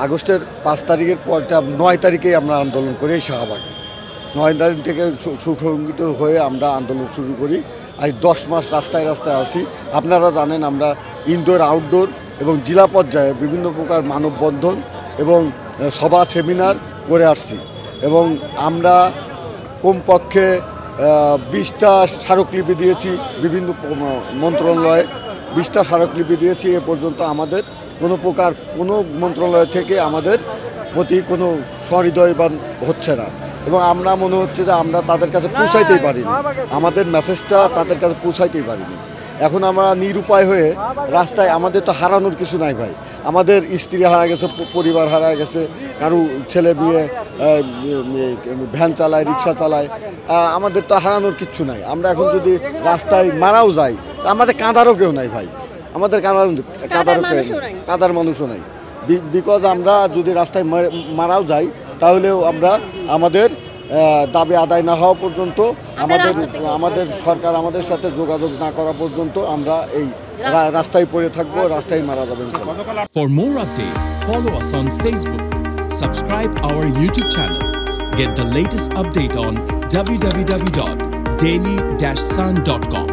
আগস্টের 5 তারিখের পরটা 9 তারিখেই আমরা আন্দোলন করি শাহবাগে। 9 তারিখ থেকে সুসংগঠিত হয়ে আমরা আন্দোলন শুরু করি। আজ 10 মাস রাস্তায় রাস্তায় আসি। আপনারা জানেন আমরা ইনডোর আউটডোর এবং জেলা পর্যায়ে বিভিন্ন প্রকার মানববন্ধন এবং সভা সেমিনার করে আসছি এবং আমরা কমপক্ষে 20টা স্মারকলিপি দিয়েছি বিভিন্ন মন্ত্রণালয়ে 20টা স্মারকলিপি দিয়েছি। এ পর্যন্ত আমাদের কোনো প্রকার কোনো মন্ত্রণালয় থেকে আমাদের প্রতি কোনো সহৃদয়বান হচ্ছে না এবং আমরা মনে হচ্ছে যে আমরা তাদের কাছে পৌঁছাইতেই পারিনি, আমাদের মেসেজটা তাদের কাছে পৌঁছাইতেই পারিনি। এখন আমরা নিরুপায় হয়ে রাস্তায়, আমাদের তো হারানোর কিছু নাই ভাই। আমাদের স্ত্রী হারা গেছে, পরিবার হারা গেছে, কারো ছেলে মেয়ে ভ্যান চালায়, রিক্সা চালায়, আমাদের তো হারানোর কিচ্ছু নাই। আমরা এখন যদি রাস্তায় মারাও যাই, আমাদের কাঁদারও কেউ নাই ভাই, আমাদের কাঁদার মানুষও নাই। বিকজ আমরা যদি রাস্তায় মারাও যাই তাহলেও আমরা আমাদের দাবি আদায় না হওয়া পর্যন্ত, আমাদের সরকার আমাদের সাথে যোগাযোগ না করা পর্যন্ত আমরা এই রাস্তায় পড়ে থাকবো, রাস্তায় মারা যাবেন। For more updates, follow us on Facebook, subscribe our YouTube channel, get the latest update on www.daily-sun.com.